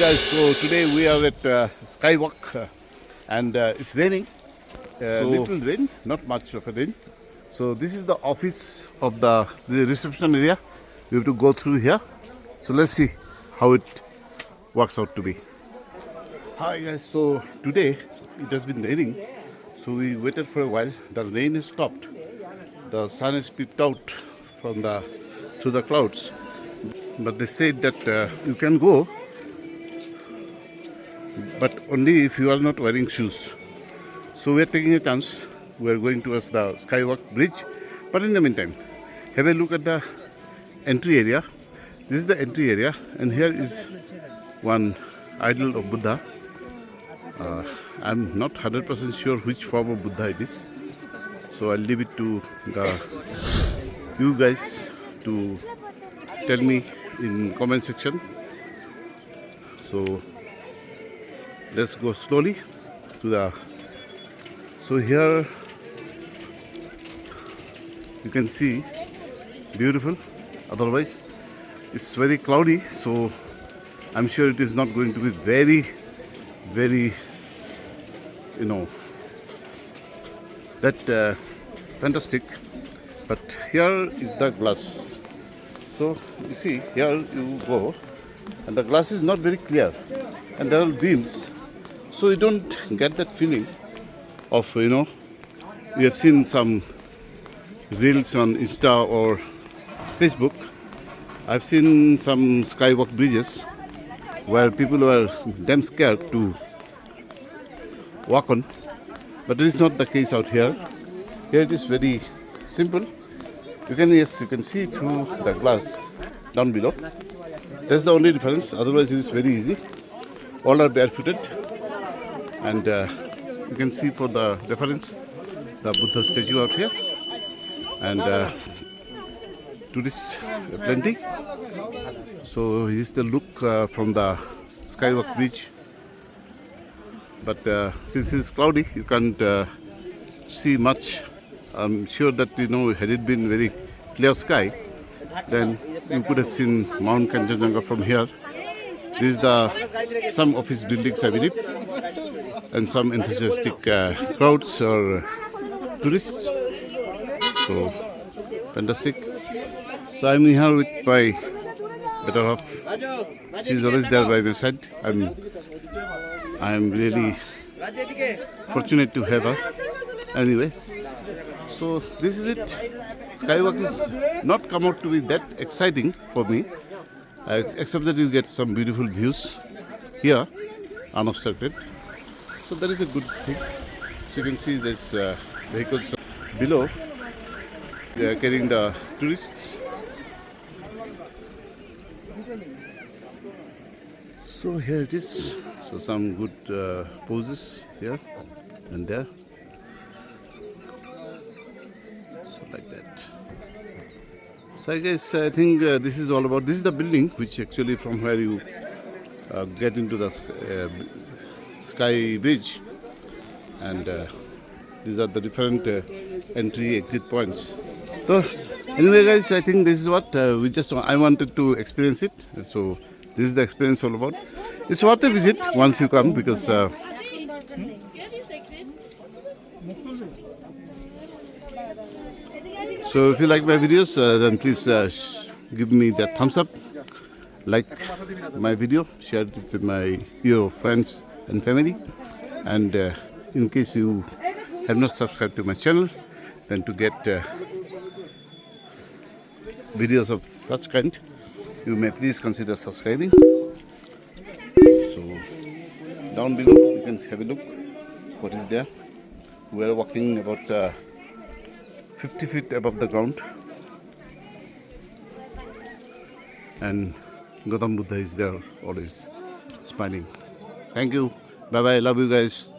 guys, so today we are at Skywalk and it's raining. Little rain, not much of a rain. So this is the office of the reception area. We have to go through here. So let's see how it works out to be. Hi guys, so today it has been raining. So we waited for a while. The rain has stopped. The sun has peeped out from through the clouds. But they said that you can go, but only if you are not wearing shoes. So we are taking a chance. We are going towards the Skywalk bridge. But in the meantime, have a look at the entry area. This is the entry area, and here is one idol of Buddha. I'm not 100% sure which form of Buddha it is. So I'll leave it to you guys to tell me in comment section. So let's go slowly to the. So here you can see beautiful. Otherwise, it's very cloudy. So I'm sure it is not going to be very, that fantastic. But here is the glass. So you see, here you go, and the glass is not very clear, and there are beams. So you don't get that feeling of, you have seen some reels on Insta or Facebook. I've seen some skywalk bridges where people were damn scared to walk on, but it is not the case out here. Here it is very simple. You can see through the glass down below. That's the only difference. Otherwise, it is very easy. All are barefooted, and you can see for the reference the Buddha statue out here, and tourists plenty. So this is the look from the Skywalk bridge. But since it's cloudy, you can't see much. I'm sure that, had it been very clear sky, then you could have seen Mount Kanchenjunga from here. This is some office buildings, I believe, and some enthusiastic crowds or tourists. So fantastic. So I'm here with my better half. She's always there by my side. I'm really fortunate to have her. Anyways, so this is it. Skywalk is not come out to be that exciting for me, except that you get some beautiful views here, unobstructed. So that is a good thing. So you can see there's vehicles below. They are carrying the tourists. So here it is. So some good poses here and there. So like that. So I guess I think this is all about. This is the building which actually from where you get into the sky bridge, and these are the different entry exit points. So anyway, guys, I think this is what I wanted to experience it. So this is the experience all about. It's worth a visit once you come, because so if you like my videos, then please give me that thumbs up, like my video, share it with your friends and family, and in case you have not subscribed to my channel, then to get videos of such kind, you may please consider subscribing. So down below you can have a look what is there. We are walking about 50 feet above the ground, and Gautam Buddha is there always smiling. Thank you. Bye bye. Love you guys.